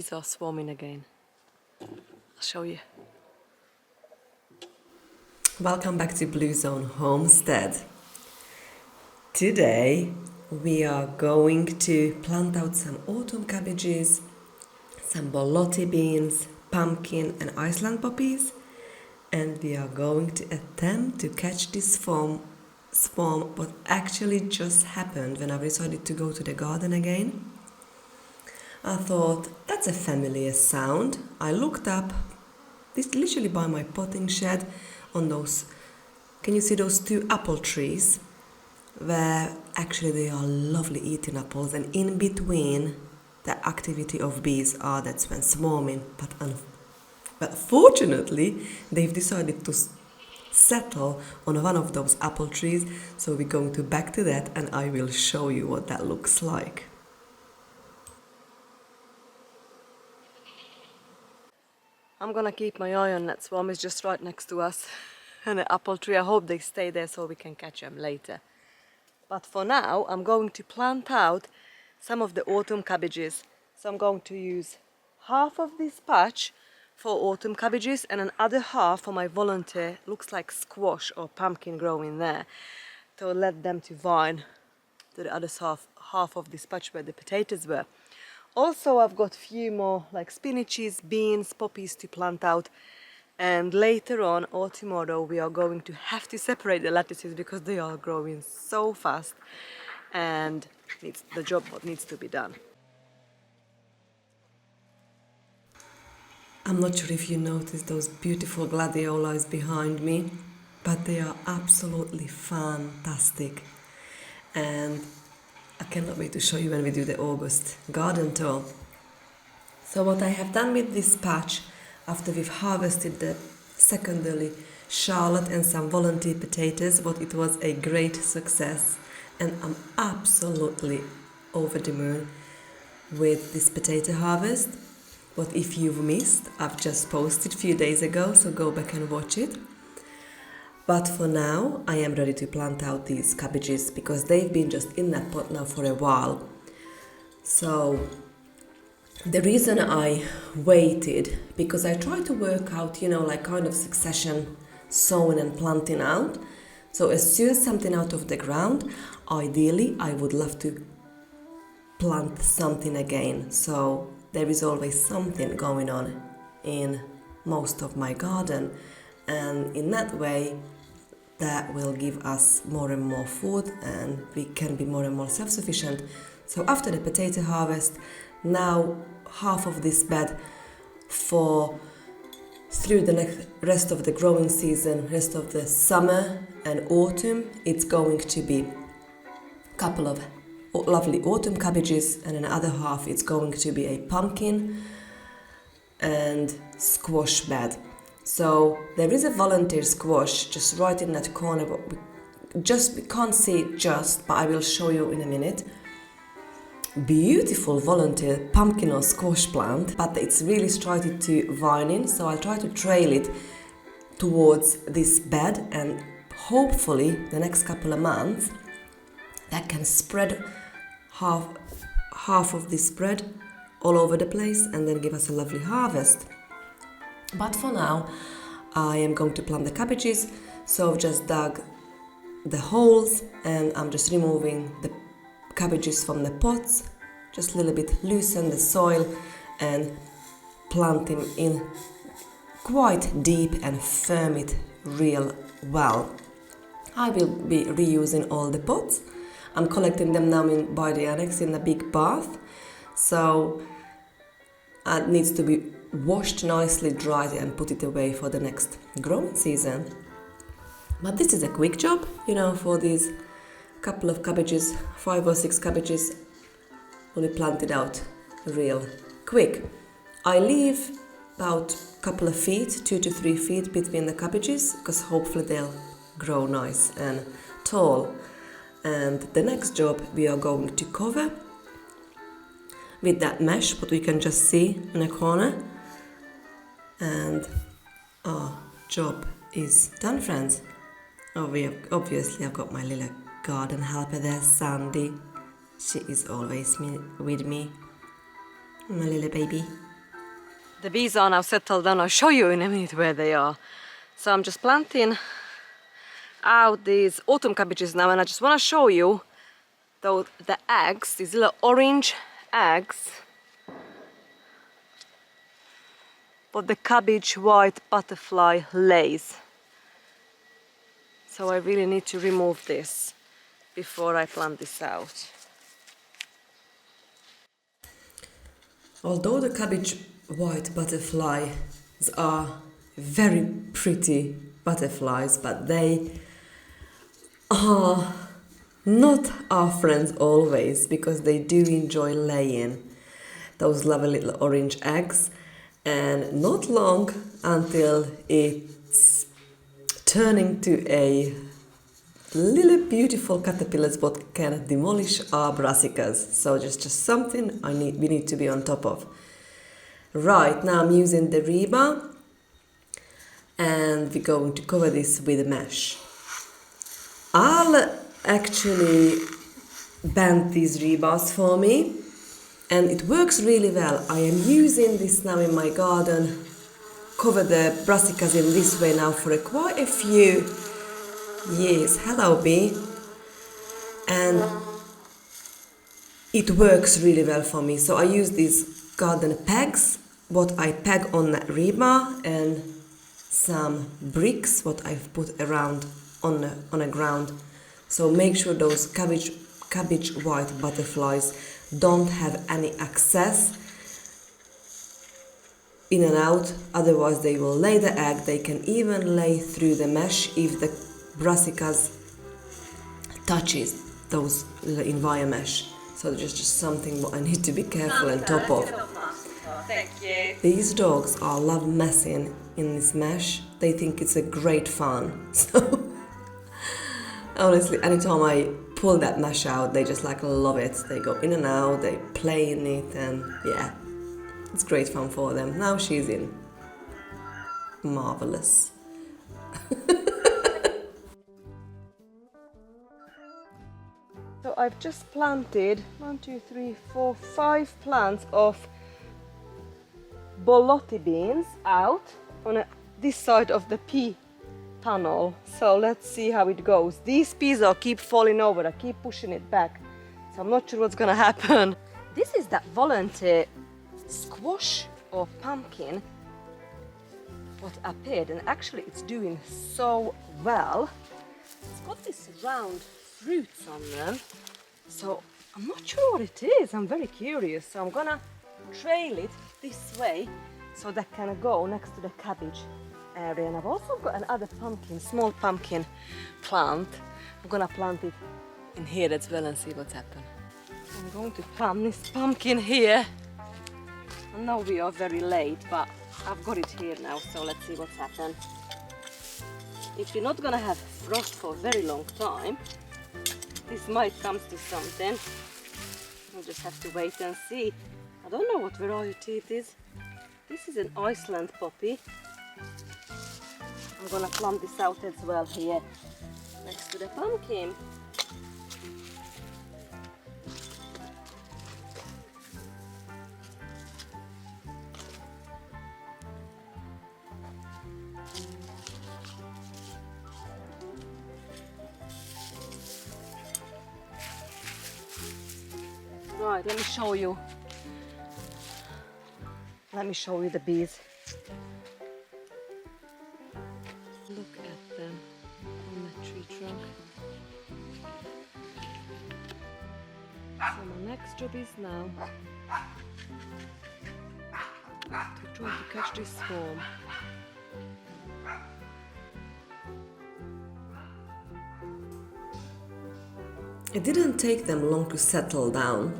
bees are swarming again. I'll show you. Welcome back to Blue Zone Homestead. Today we are going to plant out some autumn cabbages, some Borlotti beans, pumpkin and Iceland poppies, and we are going to attempt to catch this swarm what actually just happened when I decided to go to the garden again. I thought, that's a familiar sound. I looked up, this literally by my potting shed, on those, can you see those two apple trees? Where actually they are lovely eating apples, and in between the activity of bees are that's when swarming, but fortunately they've decided to settle on one of those apple trees, so we're going to back to that and I will show you what that looks like. I'm gonna keep my eye on that swarm. It's just right next to us. And the apple tree, I hope they stay there so we can catch them later. But for now, I'm going to plant out some of the autumn cabbages. So I'm going to use half of this patch for autumn cabbages and another half for my volunteer, looks like squash or pumpkin growing there, to let them to vine to the other half of this patch where the potatoes were. Also, I've got a few more like spinaches, beans, poppies to plant out, and later on or tomorrow we are going to have to separate the lettuces because they are growing so fast and it's the job what needs to be done. I'm not sure if you noticed those beautiful gladiolas behind me, but they are absolutely fantastic. And I cannot wait to show you when we do the August garden tour. So what I have done with this patch, after we've harvested the secondary shallot and some volunteer potatoes, but it was a great success, and I'm absolutely over the moon with this potato harvest. But if you've missed, I've just posted a few days ago, so go back and watch it. But for now, I am ready to plant out these cabbages because they've been just in that pot now for a while. So the reason I waited, because I tried to work out, like kind of succession, sowing and planting out. So as soon as something out of the ground, ideally I would love to plant something again. So there is always something going on in most of my garden. And in that way, that will give us more and more food and we can be more and more self-sufficient. So after the potato harvest, now half of this bed through the rest of the growing season, rest of the summer and autumn, it's going to be a couple of lovely autumn cabbages, and another half it's going to be a pumpkin and squash bed. So there is a volunteer squash just right in that corner, but we can't see it just, but I will show you in a minute. Beautiful volunteer pumpkin or squash plant, but it's really started to vine in, so I'll try to trail it towards this bed, and hopefully the next couple of months that can spread half of this spread all over the place and then give us a lovely harvest. But for now, I am going to plant the cabbages, so I've just dug the holes and I'm just removing the cabbages from the pots, just a little bit loosen the soil and planting in quite deep and firm it real well. I will be reusing all the pots. I'm collecting them now by the annex in a big bath, so it needs to be washed nicely, dried and put it away for the next growing season. But this is a quick job, for these couple of cabbages, 5 or 6 cabbages, only planted out real quick. I leave about a couple of feet, 2 to 3 feet between the cabbages, because hopefully they'll grow nice and tall. And the next job we are going to cover with that mesh, what we can just see in a corner. And our job is done, friends. Obviously I've got my little garden helper there, Sandy. She is always with me, my little baby. The bees are now settled down. I'll show you in a minute where they are. So I'm just planting out these autumn cabbages now, and I just want to show you the eggs, these little orange eggs, what the cabbage white butterfly lays. So I really need to remove this before I plant this out. Although the cabbage white butterflies are very pretty butterflies, but they are not our friends always, because they do enjoy laying those lovely little orange eggs, and not long until it's turning to a little beautiful caterpillars what can demolish our brassicas. So just something we need to be on top of. Right, now I'm using the Reba, and we're going to cover this with mesh. I'll actually bend these rebars for me, and it works really well. I am using this now in my garden, cover the brassicas in this way now for quite a few years. Hello, bee. And it works really well for me. So I use these garden pegs, what I peg on the rebar, and some bricks what I've put around on the ground. So make sure those cabbage white butterflies don't have any access in and out, otherwise they will lay the egg. They can even lay through the mesh if the brassicas touches those in wire mesh. So just something what I need to be careful and top of. Thank you. These dogs love messing in this mesh. They think it's a great fun. So honestly, anytime I pull that mesh out, they just love it. They go in and out, they play in it, and yeah, it's great fun for them. Now she's in. Marvelous. So I've just planted 5 plants of Borlotti beans out on this side of the pea tunnel. So let's see how it goes. These peas keep falling over. I keep pushing it back. So I'm not sure what's gonna happen. This is that volunteer squash or pumpkin what appeared, and actually it's doing so well. It's got these round fruits on them. So I'm not sure what it is. I'm very curious. So I'm gonna trail it this way so that can go next to the cabbage area. And I've also got another pumpkin, small pumpkin plant. I'm gonna plant it in here as well and see what's happened. I'm going to plant this pumpkin here. I know we are very late, but I've got it here now, so let's see what's happened. If you're not gonna have frost for a very long time, this might come to something. We'll just have to wait and see. I don't know what variety it is. This is an Iceland poppy. I'm gonna plant this out as well here next to the pumpkin. Right, let me show you. Let me show you the bees. Look at them on the tree trunk. So my next job is now to try to catch this swarm. It didn't take them long to settle down.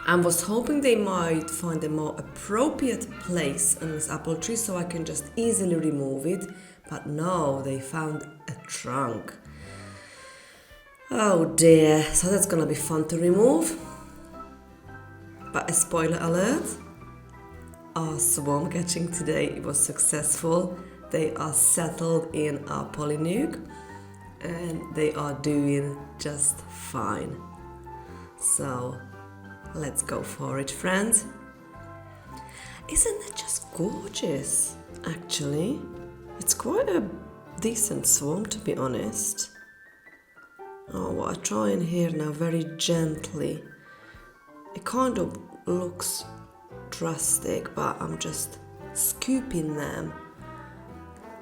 I was hoping they might find a more appropriate place on this apple tree so I can just easily remove it, but no, they found a trunk. Oh dear, so that's gonna be fun to remove. But a spoiler alert, our swarm catching today was successful. They are settled in our polynuke and they are doing just fine. So let's go for it, friends. Isn't it just gorgeous, actually? It's quite a decent swarm, to be honest. Oh, well, I try in here now very gently. It kind of looks drastic, but I'm just scooping them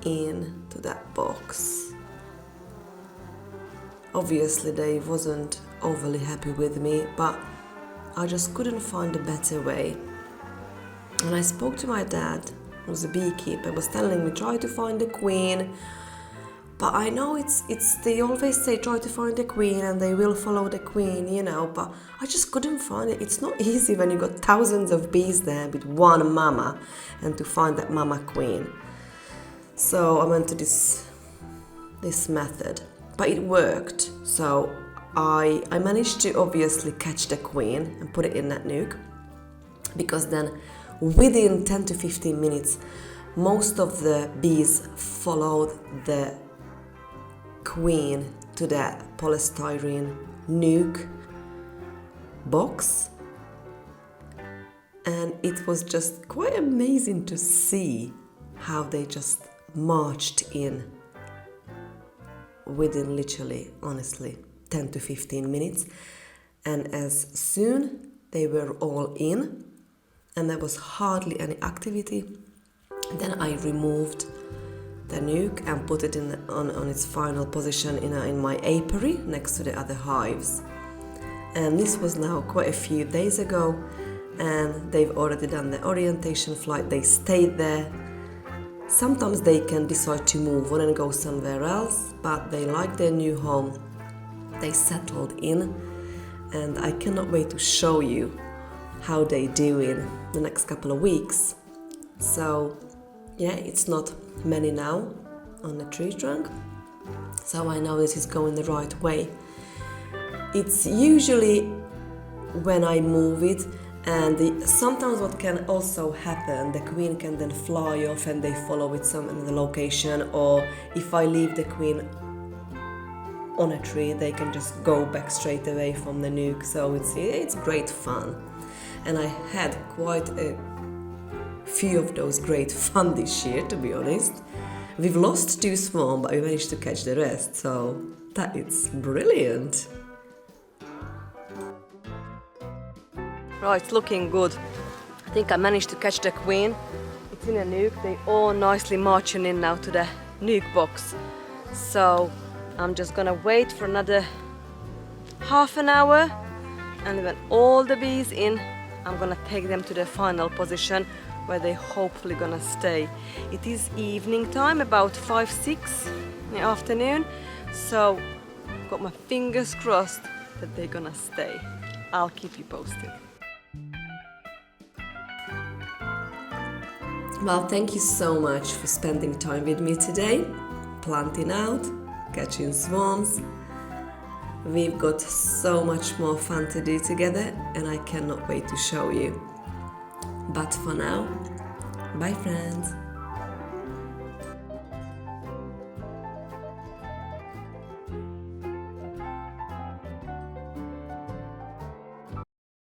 into that box. Obviously, they wasn't overly happy with me, but I just couldn't find a better way. And I spoke to my dad, who's a beekeeper, was telling me try to find a queen. But I know it's they always say try to find a queen and they will follow the queen, you know, but I just couldn't find it. It's not easy when you got thousands of bees there with one mama and to find that mama queen. So I went to this method, but it worked. So I managed to obviously catch the queen and put it in that nuke, because then within 10 to 15 minutes most of the bees followed the queen to that polystyrene nuke box, and it was just quite amazing to see how they just marched in within literally, honestly, 10 to 15 minutes. And as soon they were all in and there was hardly any activity, then I removed the nuke and put it on its final position in my apiary next to the other hives. And this was now quite a few days ago, and they've already done the orientation flight. They stayed there. Sometimes they can decide to move on and go somewhere else, but they like their new home. They settled in, and I cannot wait to show you how they do in the next couple of weeks. So yeah, it's not many now on the tree trunk, so I know this is going the right way. It's usually when I move it, and sometimes what can also happen, the queen can then fly off and they follow it some in the location, or if I leave the queen on a tree, they can just go back straight away from the nuke. So it's great fun, and I had quite a few of those great fun this year, to be honest. We've lost 2 swarm, but we managed to catch the rest, so that is brilliant. Right, it's looking good. I think I managed to catch the queen. It's in a nuke. They all nicely marching in now to the nuke box. So I'm just gonna wait for another half an hour, and when all the bees in, I'm gonna take them to the final position where they hopefully gonna stay. It is evening time, about 5-6 in the afternoon, so got my fingers crossed that they're gonna stay. I'll keep you posted. Well, thank you so much for spending time with me today, planting out, catching swarms. We've got so much more fun to do together, and I cannot wait to show you. But for now, bye friends!